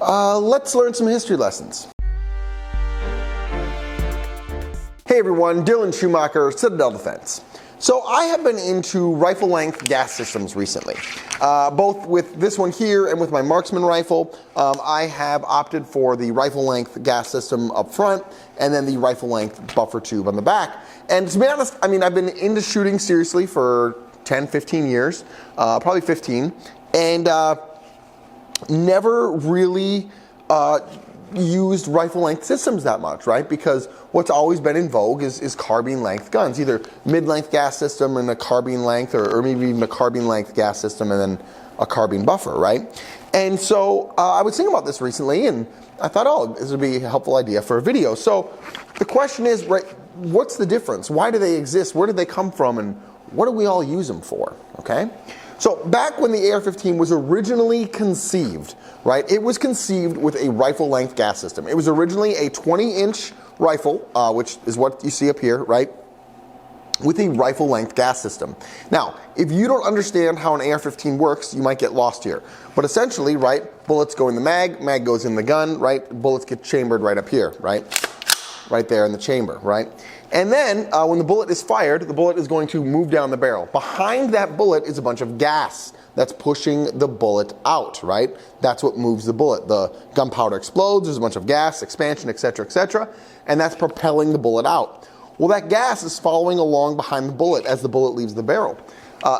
Let's learn some history lessons. Hey everyone, Dylan Schumacher, Citadel Defense. So I have been into rifle length gas systems recently. Both with this one here and with my marksman rifle, I have opted for the rifle length gas system up front and then the rifle length buffer tube on the back. And to be honest, I mean, I've been into shooting seriously for 10, 15 years, probably 15, and never really used rifle length systems that much, right? Because what's always been in vogue is carbine length guns, either mid-length gas system and a carbine length, or maybe even a carbine length gas system and then a carbine buffer, right? And so I was thinking about this recently, and I thought, oh, this would be a helpful idea for a video. So the question is, right, what's the difference? Why do they exist? Where did they come from? And what do we all use them for, okay? So back when the AR-15 was originally conceived, right, it was conceived with a rifle length gas system. It was originally a 20-inch rifle, which is what you see up here, right, with a rifle length gas system. Now, if you don't understand how an AR-15 works, you might get lost here. But essentially, right, bullets go in the mag goes in the gun, right, bullets get chambered right up here, right there in the chamber, right? And then when the bullet is fired, the bullet is going to move down the barrel. Behind that bullet is a bunch of gas that's pushing the bullet out, right? That's what moves the bullet. The gunpowder explodes, there's a bunch of gas, expansion, etc., and that's propelling the bullet out. Well, that gas is following along behind the bullet as the bullet leaves the barrel.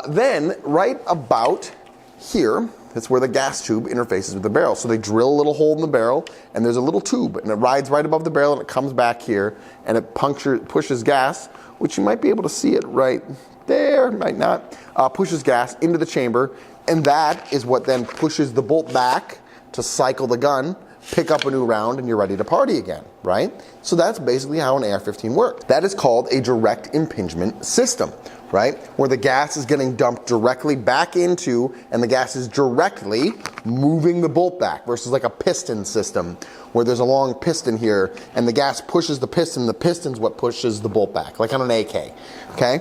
Then, right about here, that's where the gas tube interfaces with the barrel. So they drill a little hole in the barrel, and there's a little tube, and it rides right above the barrel, and it comes back here, and it pushes gas, which you might be able to see it right there, might not, pushes gas into the chamber, and that is what then pushes the bolt back to cycle the gun, pick up a new round, and you're ready to party again, right? So that's basically how an AR-15 works. That is called a direct impingement system, right? Where the gas is getting dumped directly back into, and the gas is directly moving the bolt back, versus like a piston system, where there's a long piston here, and the gas pushes the piston's what pushes the bolt back, like on an AK, okay?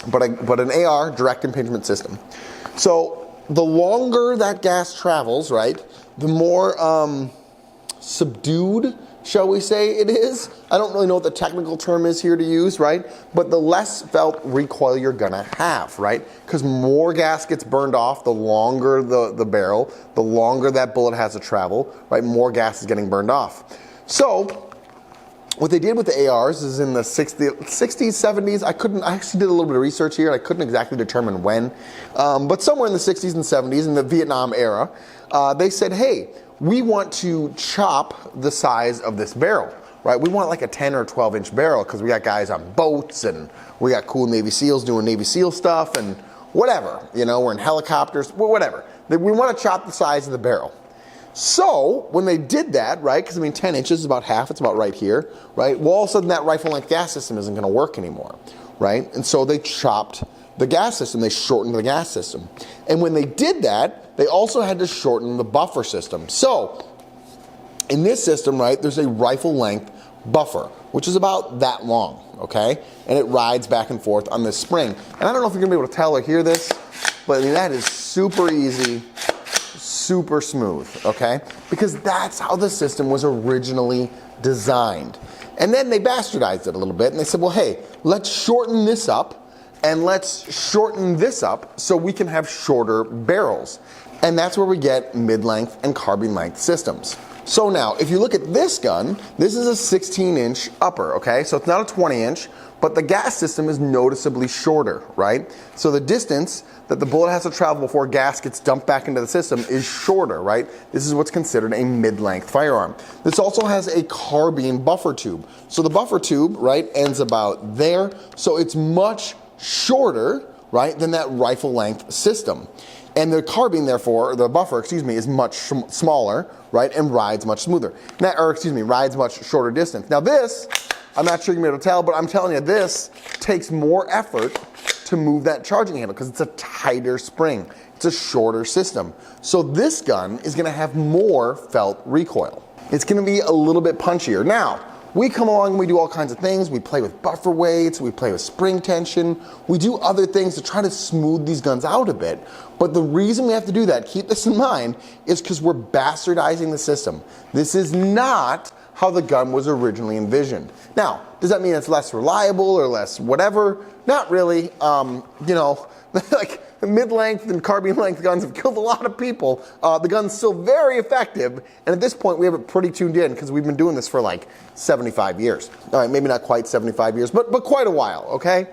But an AR, direct impingement system. So the longer that gas travels, right, the more subdued, shall we say, it is. I don't really know what the technical term is here to use, right? But the less felt recoil you're gonna have, right? Because more gas gets burned off the longer the barrel, the longer that bullet has to travel, right? More gas is getting burned off. So what they did with the ARs is in the 60s, 70s, I actually did a little bit of research here, I couldn't exactly determine when, but somewhere in the 60s and 70s, in the Vietnam era, they said, hey, we want to chop the size of this barrel, right? We want like a 10 or 12 inch barrel because we got guys on boats and we got cool Navy SEALs doing Navy SEAL stuff and whatever, you know, we're in helicopters, whatever. We want to chop the size of the barrel. So when they did that, right, because I mean 10 inches is about half, it's about right here, right? Well, all of a sudden that rifle length gas system isn't going to work anymore, right? And so they chopped the gas system, they shortened the gas system. And when they did that, they also had to shorten the buffer system. So in this system, right, there's a rifle length buffer, which is about that long, okay? And it rides back and forth on this spring. And I don't know if you're gonna be able to tell or hear this, but I mean, that is super easy, super smooth, okay? Because that's how the system was originally designed. And then they bastardized it a little bit and they said, well, hey, let's shorten this up and let's shorten this up so we can have shorter barrels. And that's where we get mid-length and carbine length systems. So now, if you look at this gun, this is a 16-inch upper, okay? So it's not a 20-inch, but the gas system is noticeably shorter, right? So the distance that the bullet has to travel before gas gets dumped back into the system is shorter, right? This is what's considered a mid-length firearm. This also has a carbine buffer tube. So the buffer tube, right, ends about there. So it's much shorter, right, than that rifle length system. And the carbine, therefore, or the buffer, excuse me, is much smaller, right, and rides much smoother. Rides much shorter distance. Now this, I'm not sure you're going to be able to tell, but I'm telling you, this takes more effort to move that charging handle because it's a tighter spring. It's a shorter system. So this gun is going to have more felt recoil. It's going to be a little bit punchier. Now, We come along and we do all kinds of things. We play with buffer weights, we play with spring tension, we do other things to try to smooth these guns out a bit. But the reason we have to do that, keep this in mind, is because we're bastardizing the system. This is not how the gun was originally envisioned. Now, does that mean it's less reliable or less whatever? Not really. You know, like mid-length and carbine length guns have killed a lot of people. The gun's still very effective, and at this point we have it pretty tuned in because we've been doing this for like 75 years. All right, maybe not quite 75 years, but quite a while, okay?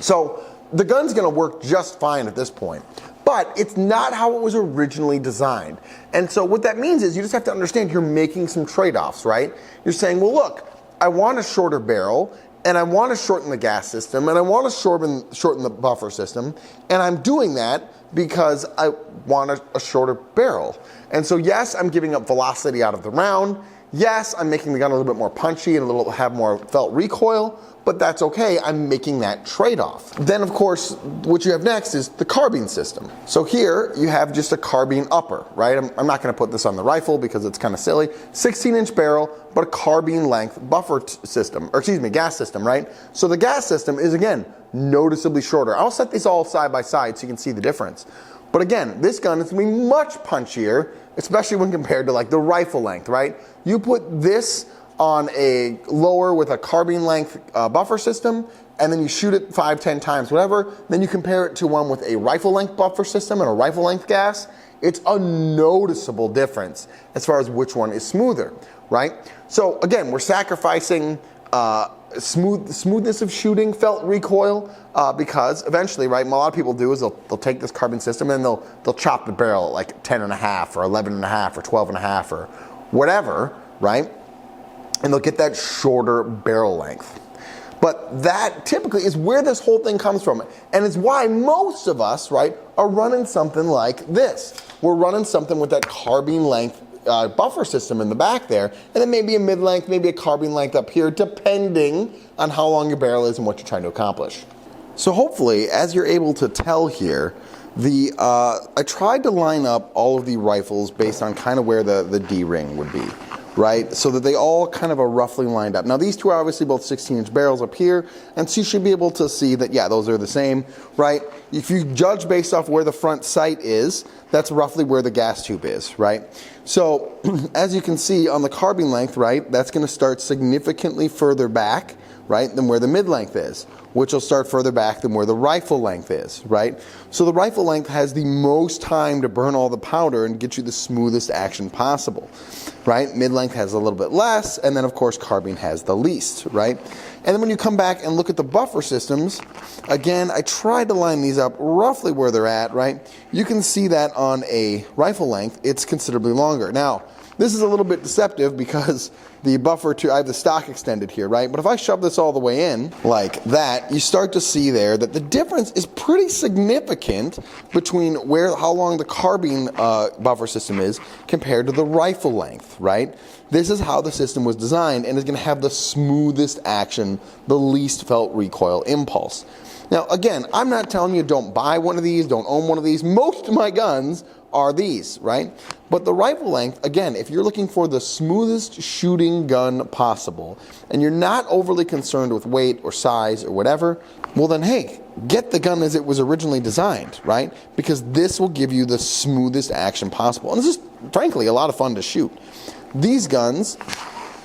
So the gun's gonna work just fine at this point. But it's not how it was originally designed. And so what that means is you just have to understand you're making some trade-offs, right? You're saying, well, look, I want a shorter barrel, and I want to shorten the gas system, and I want to shorten the buffer system, and I'm doing that because I want a shorter barrel. And so yes, I'm giving up velocity out of the round. Yes, I'm making the gun a little bit more punchy and have more felt recoil, but that's okay, I'm making that trade-off. Then of course, what you have next is the carbine system. So here, you have just a carbine upper, right? I'm not gonna put this on the rifle because it's kind of silly. 16-inch barrel, but a carbine length buffer system, or excuse me, gas system, right? So the gas system is, again, noticeably shorter. I'll set these all side by side so you can see the difference. But again, this gun is gonna be much punchier, especially when compared to like the rifle length, right? You put this on a lower with a carbine length buffer system, and then you shoot it 5, 10 times, whatever, then you compare it to one with a rifle length buffer system and a rifle length gas, it's a noticeable difference as far as which one is smoother, right? So again, we're sacrificing smoothness of shooting, felt recoil, because eventually, right, what a lot of people do is they'll take this carbine system and they'll chop the barrel at like 10.5 or 11.5 or 12.5 or whatever, right? And they'll get that shorter barrel length. But that typically is where this whole thing comes from. And it's why most of us, right, are running something like this. We're running something with that carbine length buffer system in the back there, and then maybe a mid-length, maybe a carbine length up here, depending on how long your barrel is and what you're trying to accomplish. So hopefully, as you're able to tell here, I tried to line up all of the rifles based on kind of where the D-ring would be, right? So that they all kind of are roughly lined up. Now these two are obviously both 16-inch barrels up here, and so you should be able to see that, yeah, those are the same, right? If you judge based off where the front sight is, that's roughly where the gas tube is, right? So as you can see on the carbine length, right, that's going to start significantly further back, right, than where the mid-length is, which will start further back than where the rifle length is, right? So the rifle length has the most time to burn all the powder and get you the smoothest action possible, right? Mid-length has a little bit less, and then of course carbine has the least, right? And then when you come back and look at the buffer systems, again, I tried to line these up roughly where they're at, right? You can see that on a rifle length, it's considerably longer. Now, this is a little bit deceptive because the buffer I have the stock extended here, right? But if I shove this all the way in like that, you start to see there that the difference is pretty significant between how long the carbine buffer system is compared to the rifle length, right? This is how the system was designed and is going to have the smoothest action, the least felt recoil impulse. Now, again, I'm not telling you don't buy one of these, don't own one of these. Most of my guns are these, right? But the rifle length, again, if you're looking for the smoothest shooting gun possible, and you're not overly concerned with weight or size or whatever, well then, hey, get the gun as it was originally designed, right? Because this will give you the smoothest action possible. And this is, frankly, a lot of fun to shoot. These guns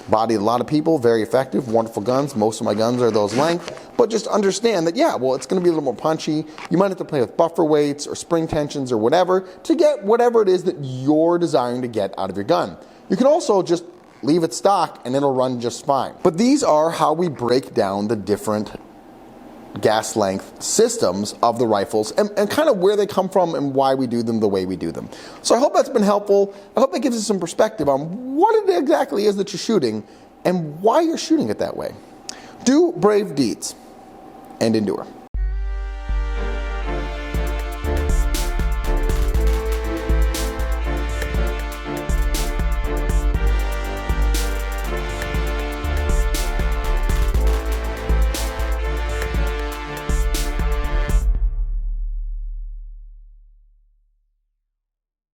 bodied a lot of people, very effective, wonderful guns. Most of my guns are those length. But just understand that, yeah, well, it's going to be a little more punchy. You might have to play with buffer weights or spring tensions or whatever to get whatever it is that you're desiring to get out of your gun. You can also just leave it stock and it'll run just fine. But these are how we break down the different gas length systems of the rifles and kind of where they come from and why we do them the way we do them. So I hope that's been helpful. I hope that gives you some perspective on what it exactly is that you're shooting and why you're shooting it that way. Do brave deeds and endure.